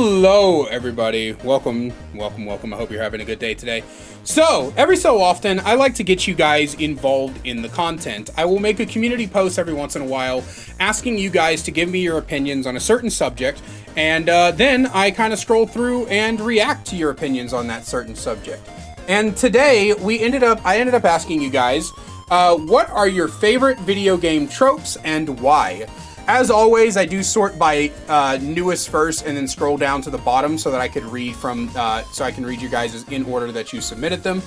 Hello, everybody. Welcome. I hope you're having a good day today. So, every so often, I like to get you guys involved in the content. I will make a community post every once in a while asking you guys to give me your opinions on a certain subject, and then I kind of scroll through and react to your opinions on that certain subject. And today, I ended up asking you guys, what are your favorite video game tropes and why? As always, I do sort by newest first and then scroll down to the bottom so that I could read from, so I can read you guys in order that you submitted them.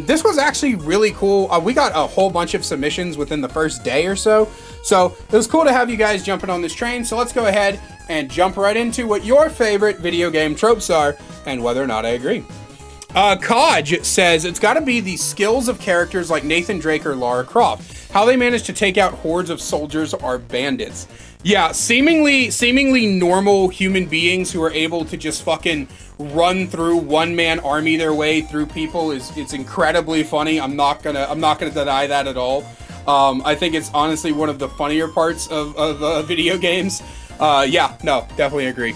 This was actually really cool. We got a whole bunch of submissions within the first day or so. So it was cool to have you guys jumping on this train. So let's go ahead and jump right into what your favorite video game tropes are and whether or not I agree. Kodge says it's got to be the skills of characters like Nathan Drake or Lara Croft. How they manage to take out hordes of soldiers or bandits. Yeah, seemingly normal human beings who are able to just fucking run through one-man army their way through people it's incredibly funny. I'm not gonna deny that at all. I think it's honestly one of the funnier parts of video games. Yeah, no, definitely agree.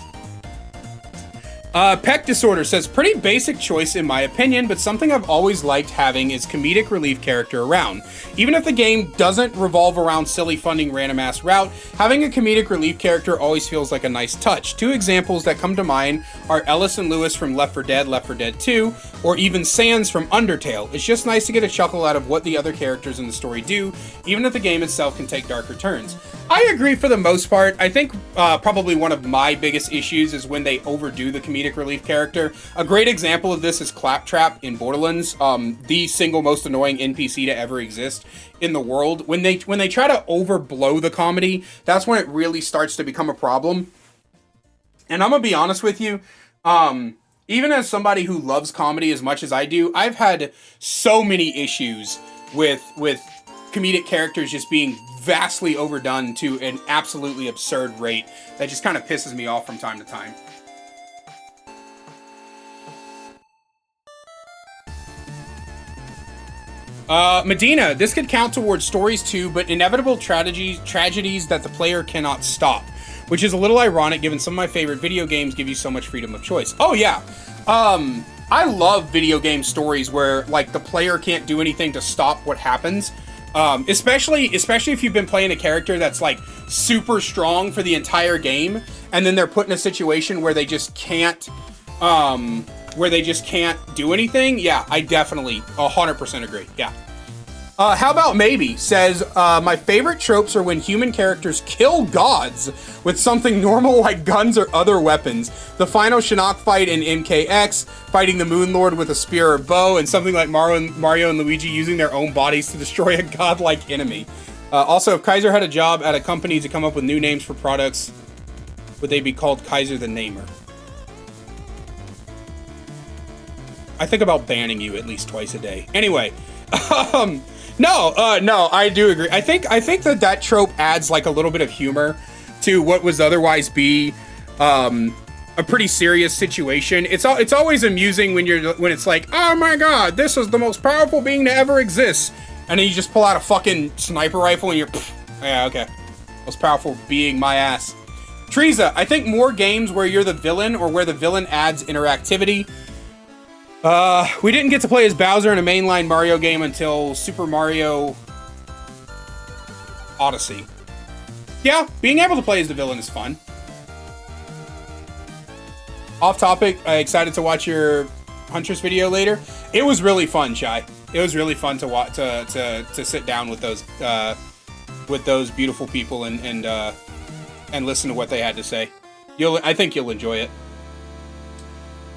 Peck Disorder says, pretty basic choice in my opinion, but something I've always liked having is comedic relief character around. Even if the game doesn't revolve around silly funding random ass route, having a comedic relief character always feels like a nice touch. Two examples that come to mind are Ellis and Lewis from Left 4 Dead 2, or even Sans from Undertale. It's just nice to get a chuckle out of what the other characters in the story do, even if the game itself can take darker turns. I agree for the most part. I think probably one of my biggest issues is when they overdo the comedic relief character. A great example of this is Claptrap in Borderlands, the single most annoying NPC to ever exist in the world. When they try to overblow the comedy, that's when it really starts to become a problem. And I'm gonna be honest with you, even as somebody who loves comedy as much as I do, I've had so many issues with comedic characters just being vastly overdone to an absolutely absurd rate that just kind of pisses me off from time to time. Medina, this could count towards stories too, but inevitable tragedies that the player cannot stop, which is a little ironic given some of my favorite video games give you so much freedom of choice. Oh yeah, I love video game stories where like the player can't do anything to stop what happens. Especially if you've been playing a character that's like super strong for the entire game, and then they're put in a situation where they just can't do anything. Yeah, I definitely 100% agree. Yeah. How about maybe says, my favorite tropes are when human characters kill gods with something normal like guns or other weapons. The final Shinnok fight in MKX, fighting the Moon Lord with a spear or bow, and something like Mario and Luigi using their own bodies to destroy a godlike enemy. Also, if Kaiser had a job at a company to come up with new names for products, would they be called Kaiser the Namer? I think about banning you at least twice a day. Anyway, no, I do agree. I think that trope adds like a little bit of humor to what was otherwise be a pretty serious situation. It's always amusing when it's like, oh my god, this is the most powerful being to ever exist, and then you just pull out a fucking sniper rifle and you're, yeah, okay, most powerful being my ass. Teresa, I think more games where you're the villain or where the villain adds interactivity. We didn't get to play as Bowser in a mainline Mario game until Super Mario Odyssey. Yeah, being able to play as the villain is fun. Off topic, excited to watch your Huntress video later. It was really fun, Shy. It was really fun to watch, to sit down with those beautiful people and listen to what they had to say. I think you'll enjoy it.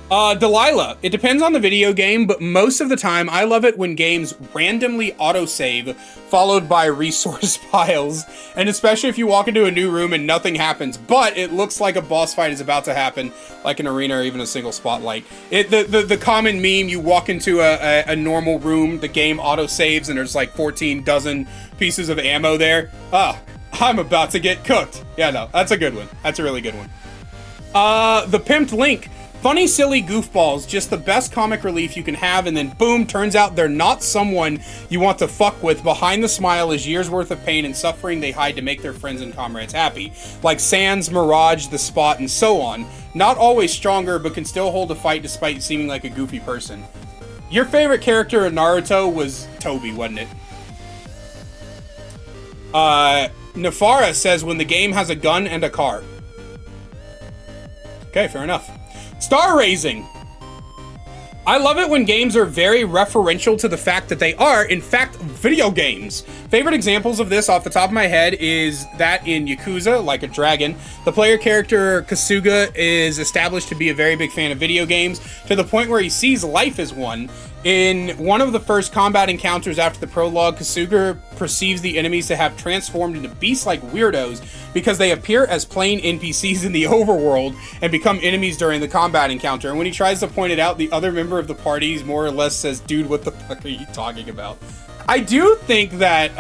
Delilah, it depends on the video game, but most of the time I love it when games randomly autosave followed by resource piles, and especially if you walk into a new room and nothing happens, but it looks like a boss fight is about to happen, like an arena or even a single spotlight. The common meme, you walk into a normal room, the game autosaves, and there's like 14 dozen pieces of ammo there. I'm about to get cooked. Yeah, no, that's a good one. That's a really good one. The Pimped Link, Funny, silly goofballs, just the best comic relief you can have, and then boom, turns out they're not someone you want to fuck with. Behind the smile is years worth of pain and suffering they hide to make their friends and comrades happy. Like Sans, Mirage, The Spot, and so on. Not always stronger, but can still hold a fight despite seeming like a goofy person. Your favorite character in Naruto was Toby, wasn't it? Nefara says when the game has a gun and a car. Okay, fair enough. Star raising. I love it when games are very referential to the fact that they are, in fact, video games. Favorite examples of this off the top of my head is that in Yakuza, Like a Dragon, the player character Kasuga is established to be a very big fan of video games, to the point where he sees life as one. In one of the first combat encounters after the prologue, Kasuga perceives the enemies to have transformed into beast-like weirdos because they appear as plain NPCs in the overworld and become enemies during the combat encounter. And when he tries to point it out, the other member of the party more or less says, "Dude, what the fuck are you talking about?" I do think that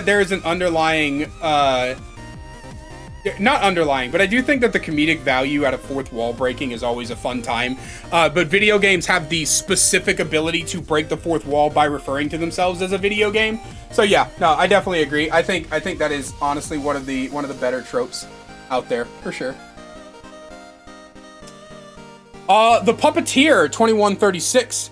there is an underlying not underlying, but I do think that the comedic value out of fourth wall breaking is always a fun time. But video games have the specific ability to break the fourth wall by referring to themselves as a video game. So yeah, no, I definitely agree. I think that is honestly one of the better tropes out there for sure. The Puppeteer 2136.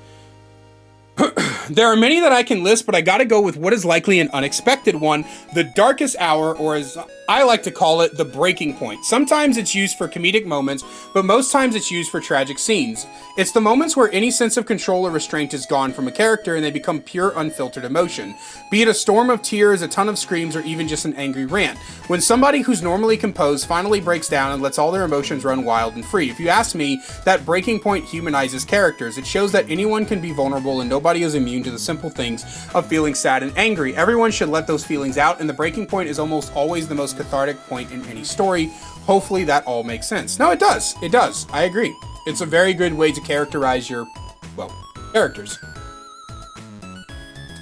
There are many that I can list, but I gotta go with what is likely an unexpected one, the darkest hour, or as I like to call it, the breaking point. Sometimes it's used for comedic moments, but most times it's used for tragic scenes. It's the moments where any sense of control or restraint is gone from a character and they become pure, unfiltered emotion. Be it a storm of tears, a ton of screams, or even just an angry rant. When somebody who's normally composed finally breaks down and lets all their emotions run wild and free. If you ask me, that breaking point humanizes characters. It shows that anyone can be vulnerable and nobody is immune to the simple things of feeling sad and angry. Everyone should let those feelings out, and the breaking point is almost always the most cathartic point in any story. Hopefully that all makes sense. No, it does. It does. I agree. It's a very good way to characterize your, well, characters.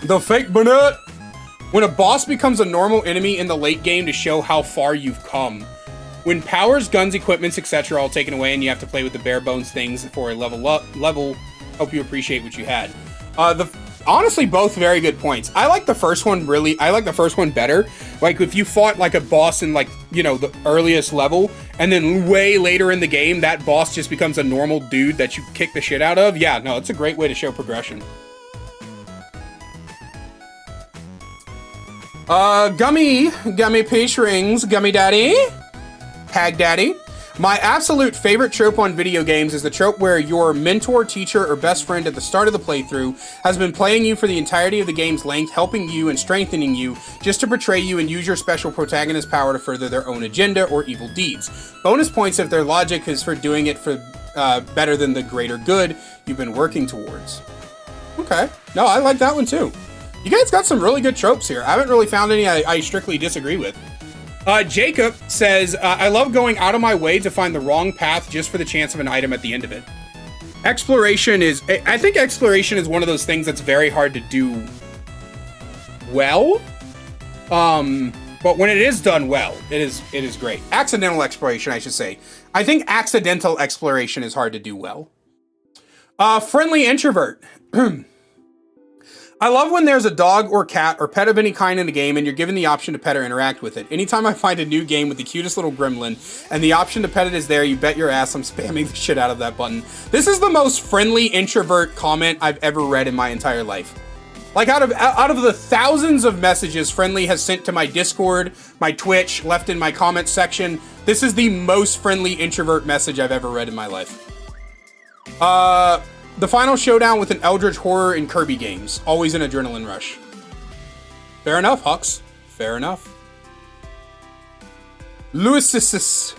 The Fake Burnett. When a boss becomes a normal enemy in the late game to show how far you've come. When powers, guns, equipments, etc. are all taken away and you have to play with the bare bones things for a level, help you appreciate what you had. Honestly, both very good points. I like the first one better. Like, if you fought, like, a boss in, like, you know, the earliest level, and then way later in the game, that boss just becomes a normal dude that you kick the shit out of. Yeah, no, it's a great way to show progression. Gummy Peach Rings, Gummy Daddy, Hag Daddy. My absolute favorite trope on video games is the trope where your mentor, teacher, or best friend at the start of the playthrough has been playing you for the entirety of the game's length, helping you and strengthening you just to betray you and use your special protagonist power to further their own agenda or evil deeds. Bonus points if their logic is for doing it for better than the greater good you've been working towards. Okay. No, I like that one too. You guys got some really good tropes here. I haven't really found any I strictly disagree with. Jacob says, I love going out of my way to find the wrong path just for the chance of an item at the end of it. Exploration is, I think exploration is one of those things that's very hard to do well. But when it is done well, it is great. Accidental exploration, I should say. I think accidental exploration is hard to do well. Friendly introvert. I love when there's a dog or cat or pet of any kind in a game and you're given the option to pet or interact with it. Anytime I find a new game with the cutest little gremlin and the option to pet it is there, you bet your ass I'm spamming the shit out of that button. This is the most friendly introvert comment I've ever read in my entire life. Like, out of the thousands of messages Friendly has sent to my Discord, my Twitch, left in my comments section, this is the most friendly introvert message I've ever read in my life. The final showdown with an eldritch horror in Kirby games. Always an adrenaline rush. Fair enough, Hux. Fair enough. Lewis's.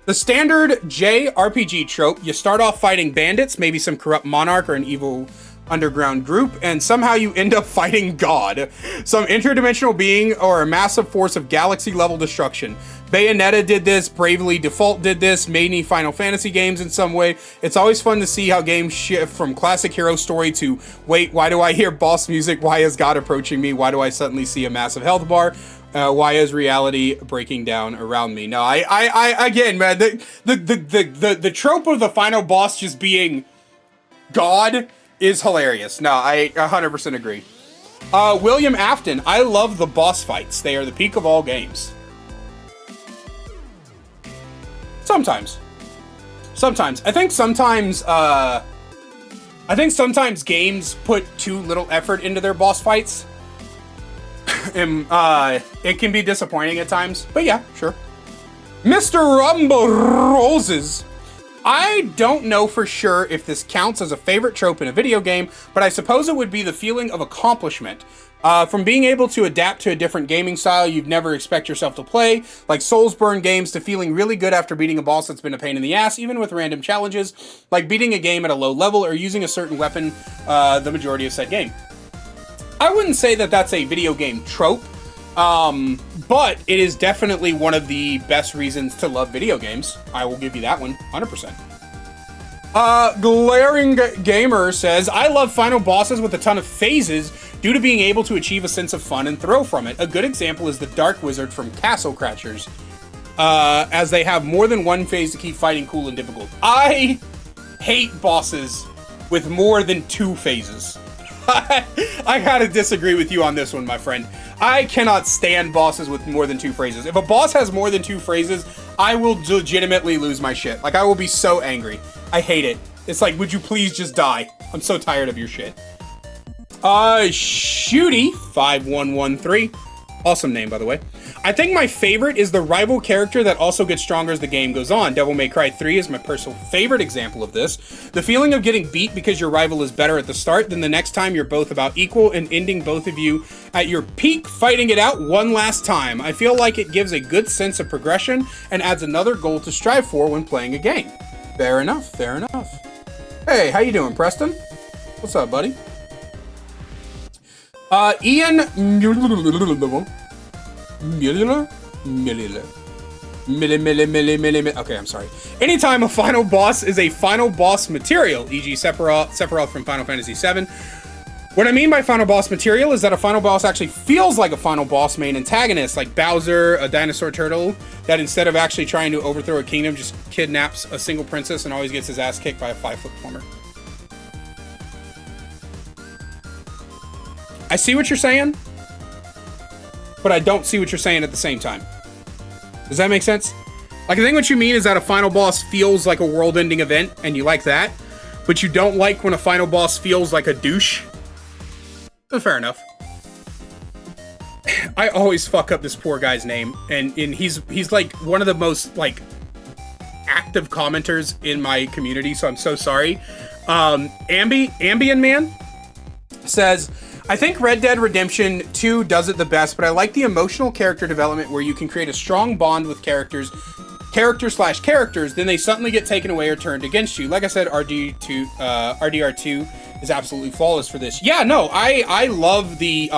The standard JRPG trope, you start off fighting bandits, maybe some corrupt monarch or an evil underground group, and somehow you end up fighting God, some interdimensional being or a massive force of galaxy-level destruction. Bayonetta did this, Bravely Default did this, many Final Fantasy games in some way. It's always fun to see how games shift from classic hero story to, wait, why do I hear boss music? Why is God approaching me? Why do I suddenly see a massive health bar? Why is reality breaking down around me? No, I again, man, the trope of the final boss just being God is hilarious. No, I 100% agree. William Afton, I love the boss fights. They are the peak of all games. Sometimes. I think sometimes games put too little effort into their boss fights. And it can be disappointing at times. But yeah, sure. Mr. Rumble Roses. I don't know for sure if this counts as a favorite trope in a video game, but I suppose it would be the feeling of accomplishment. From being able to adapt to a different gaming style you'd never expect yourself to play, like Soulsborne games, to feeling really good after beating a boss that's been a pain in the ass, even with random challenges, like beating a game at a low level or using a certain weapon the majority of said game. I wouldn't say that that's a video game trope, but it is definitely one of the best reasons to love video games. I will give you that one, 100%. Glaring Gamer says, I love final bosses with a ton of phases due to being able to achieve a sense of fun and thrill from it. A good example is the Dark Wizard from Castle Crashers, as they have more than one phase to keep fighting cool and difficult. I hate bosses with more than 2 phases. I gotta disagree with you on this one, my friend. I cannot stand bosses with more than 2 phrases. If a boss has more than 2 phrases, I will legitimately lose my shit. Like, I will be so angry. I hate it. It's like, would you please just die? I'm so tired of your shit. Shooty5113. Awesome name, by the way. I think my favorite is the rival character that also gets stronger as the game goes on. Devil May Cry 3 is my personal favorite example of this. The feeling of getting beat because your rival is better at the start than the next time you're both about equal and ending both of you at your peak fighting it out one last time. I feel like it gives a good sense of progression and adds another goal to strive for when playing a game. Fair enough, fair enough. Hey, how you doing, Preston? What's up, buddy? Ian Okay, I'm sorry. Anytime a final boss is a final boss material, e.g. Sephiroth from Final Fantasy VII. What I mean by final boss material is that a final boss actually feels like a final boss main antagonist, like Bowser, a dinosaur turtle, that instead of actually trying to overthrow a kingdom, just kidnaps a single princess and always gets his ass kicked by a 5-foot plumber. I see what you're saying, but I don't see what you're saying at the same time. Does that make sense? Like, I think what you mean is that a final boss feels like a world-ending event, and you like that, but you don't like when a final boss feels like a douche. Fair enough. I always fuck up this poor guy's name, and he's like one of the most like active commenters in my community, so I'm so sorry. Ambien Man says, I think Red Dead Redemption 2 does it the best, but I like the emotional character development where you can create a strong bond with characters, then they suddenly get taken away or turned against you. Like I said, RDR2 is absolutely flawless for this. Yeah, no, I love the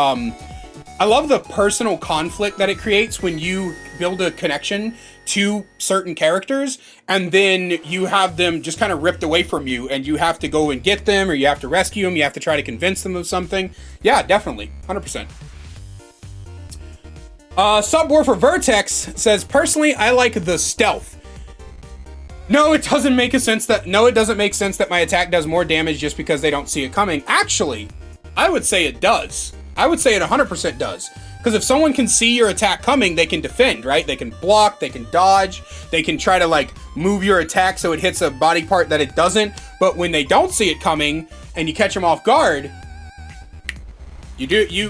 personal conflict that it creates when you build a connection to certain characters and then you have them just kind of ripped away from you and you have to go and get them, or you have to rescue them, you have to try to convince them of something. Yeah, definitely, 100%. Subwoofer Vertex says, personally, I like the stealth. No, it doesn't make sense that my attack does more damage just because they don't see it coming. Actually, I would say it does. I would say it 100% does. Because if someone can see your attack coming, they can defend, right? They can block, they can dodge, they can try to like move your attack so it hits a body part that it doesn't. But when they don't see it coming and you catch them off guard, you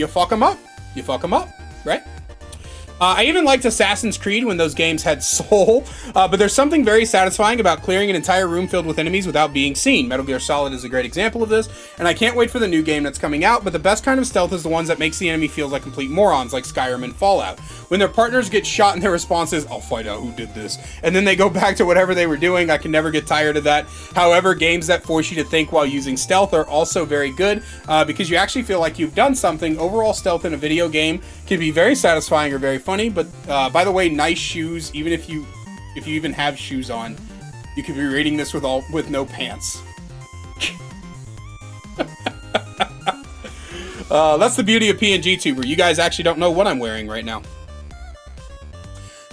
fuck them up. You fuck them up, right? I even liked Assassin's Creed when those games had soul, but there's something very satisfying about clearing an entire room filled with enemies without being seen. Metal Gear Solid is a great example of this, and I can't wait for the new game that's coming out, but the best kind of stealth is the ones that makes the enemy feel like complete morons, like Skyrim and Fallout. When their partners get shot and their response is, I'll find out who did this, and then they go back to whatever they were doing, I can never get tired of that. However, games that force you to think while using stealth are also very good, because you actually feel like you've done something. Overall stealth in a video game can be very satisfying or very funny, but by the way, nice shoes, even if you even have shoes on, you could be reading this with no pants. That's the beauty of PNG Tuber. You guys actually don't know what I'm wearing right now.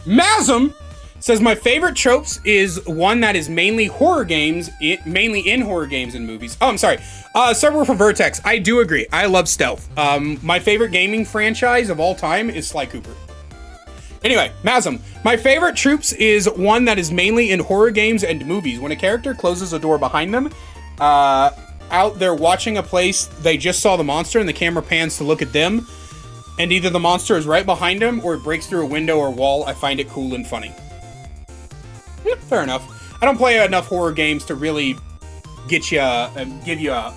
Masm says, my favorite tropes is one that is mainly horror games, mainly in horror games and movies. Oh, I'm sorry. Subwoofer Vertex. I do agree. I love stealth. My favorite gaming franchise of all time is Sly Cooper. Anyway, Masm. My favorite tropes is one that is mainly in horror games and movies. When a character closes a door behind them, out there watching a place, they just saw the monster and the camera pans to look at them, and either the monster is right behind them or it breaks through a window or wall. I find it cool and funny. Fair enough. I don't play enough horror games to really get you, give you a,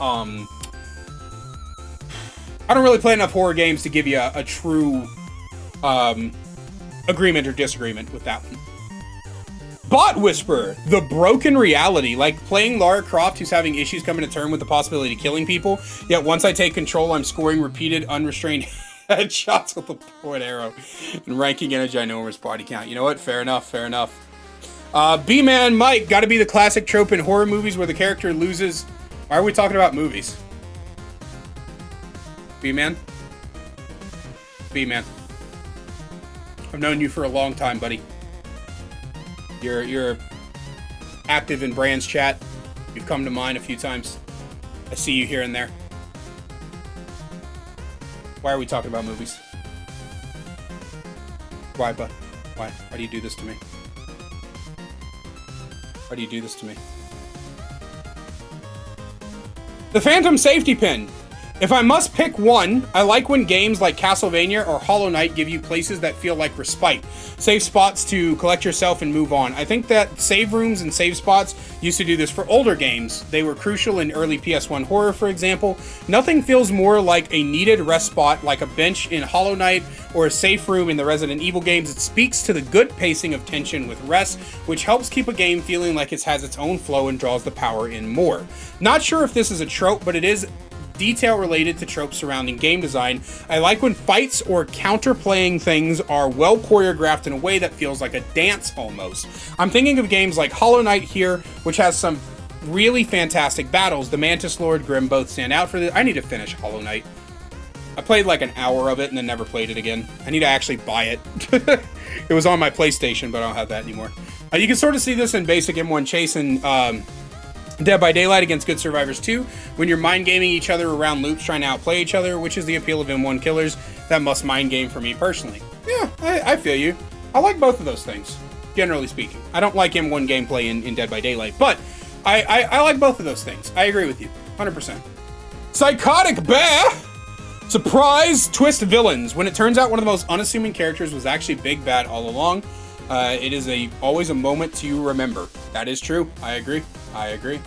I don't really play enough horror games to give you a true, agreement or disagreement with that one. Bot Whisperer, the broken reality, like playing Lara Croft who's having issues coming to terms with the possibility of killing people, yet once I take control, I'm scoring repeated, unrestrained headshots with a point arrow and ranking in a ginormous body count. You know what? Fair enough, fair enough. B-Man Mike, gotta be the classic trope in horror movies where the character loses. Why are we talking about movies? B-Man? B-Man. I've known you for a long time, buddy. You're active in Brand's chat. You've come to mine a few times. I see you here and there. Why are we talking about movies? Why, bud? Why? Why do you do this to me? Why do you do this to me? The Phantom Safety Pin. If I must pick one, I like when games like Castlevania or Hollow Knight give you places that feel like respite. Safe spots to collect yourself and move on. I think that save rooms and save spots used to do this for older games. They were crucial in early PS1 horror, for example. Nothing feels more like a needed rest spot like a bench in Hollow Knight or a safe room in the Resident Evil games. It speaks to the good pacing of tension with rest, which helps keep a game feeling like it has its own flow and draws the power in more. Not sure if this is a trope, but it is detail related to tropes surrounding game design. I like when fights or counter-playing things are well choreographed in a way that feels like a dance almost. I'm thinking of games like Hollow Knight here, which has some really fantastic battles. The Mantis Lord, Grim both stand out for this. I need to finish Hollow Knight. I played like an hour of it and then never played it again. I need to actually buy it. It was on my PlayStation, but I don't have that anymore. You can sort of see this in basic M1 Chase and Dead by Daylight against Good Survivors 2, when you're mind gaming each other around loops trying to outplay each other, which is the appeal of M1 killers. That must mind game for me personally. Yeah, I feel you. I like both of those things, generally speaking. I don't like M1 gameplay in Dead by Daylight, but I like both of those things. I agree with you, 100%. Psychotic Bear! Surprise twist villains. When it turns out one of the most unassuming characters was actually Big Bad all along, it is always a moment to remember. That is true. I agree. I agree.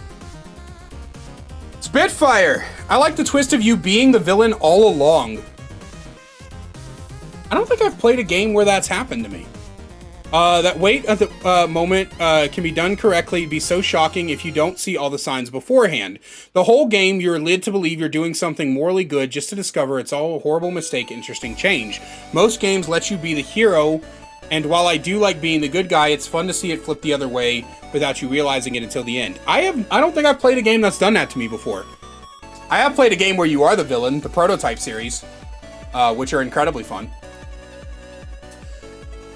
Spitfire! I like the twist of you being the villain all along. I don't think I've played a game where that's happened to me. That wait at the moment can be done correctly. It'd be so shocking if you don't see all the signs beforehand. The whole game, you're led to believe you're doing something morally good just to discover it's all a horrible mistake, interesting change. Most games let you be the hero, and while I do like being the good guy, it's fun to see it flip the other way without you realizing it until the end. I don't think I've played a game that's done that to me before. I have played a game where you are the villain, the Prototype series, which are incredibly fun.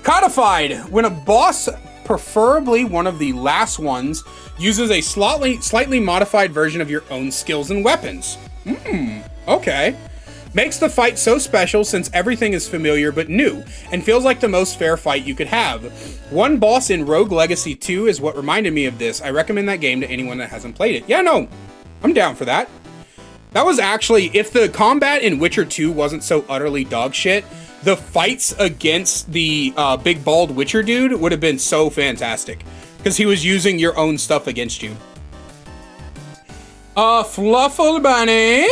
Codified. When a boss, preferably one of the last ones, uses a slightly modified version of your own skills and weapons. Okay. Makes the fight so special since everything is familiar but new, and feels like the most fair fight you could have. One boss in Rogue Legacy 2 is what reminded me of this. I recommend that game to anyone that hasn't played it. Yeah, no, I'm down for that. That was actually, if the combat in Witcher 2 wasn't so utterly dog shit, the fights against the big bald Witcher dude would have been so fantastic, because he was using your own stuff against you. Fluffle Bunny.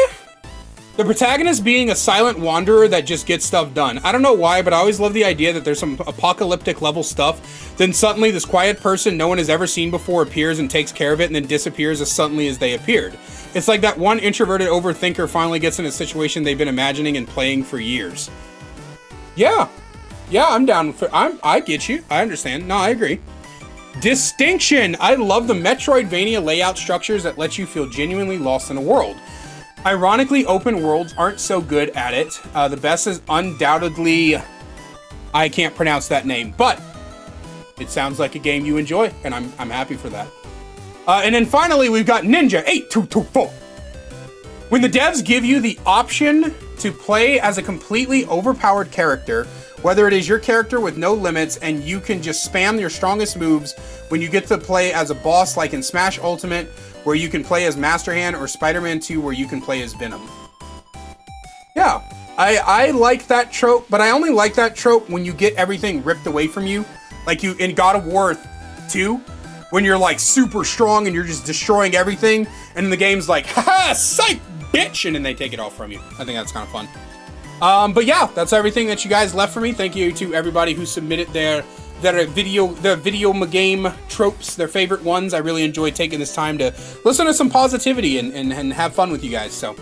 The protagonist being a silent wanderer that just gets stuff done. I don't know why, but I always love the idea that there's some apocalyptic level stuff, then suddenly this quiet person no one has ever seen before appears and takes care of it and then disappears as suddenly as they appeared. It's like that one introverted overthinker finally gets in a situation they've been imagining and playing for years. Yeah, I'm down for, I get you, I understand, no, I agree. Distinction, I love the Metroidvania layout structures that let you feel genuinely lost in a world. Ironically, open worlds aren't so good at it. The best is undoubtedly... I can't pronounce that name, but it sounds like a game you enjoy, and I'm happy for that. And then finally, we've got Ninja 8224. When the devs give you the option to play as a completely overpowered character, whether it is your character with no limits and you can just spam your strongest moves when you get to play as a boss like in Smash Ultimate, where you can play as Master Hand, or Spider-Man 2 where you can play as Venom. Yeah, I like that trope, but I only like that trope when you get everything ripped away from you. Like you in God of War 2, when you're like super strong and you're just destroying everything, and the game's like, haha, psych, bitch, and then they take it all from you. I think that's kind of fun. But yeah, that's everything that you guys left for me. Thank you to everybody who submitted their video game tropes, their favorite ones. I really enjoyed taking this time to listen to some positivity and have fun with you guys. So,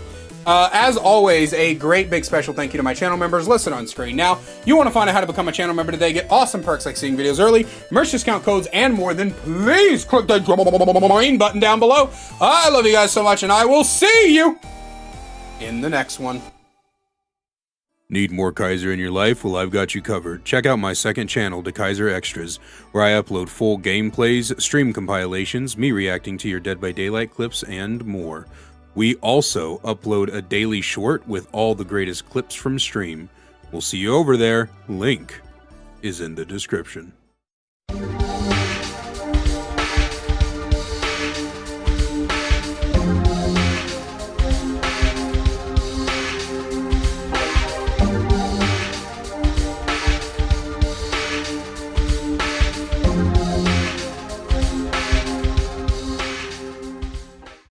as always, a great big special thank you to my channel members listed on screen. Now, you want to find out how to become a channel member today, get awesome perks like seeing videos early, merch discount codes, and more, then please click the join button down below. I love you guys so much, and I will see you in the next one. Need more Kaiser in your life? Well, I've got you covered. Check out my second channel, The Kaiser Extras, where I upload full gameplays, stream compilations, me reacting to your Dead by Daylight clips, and more. We also upload a daily short with all the greatest clips from stream. We'll see you over there. Link is in the description.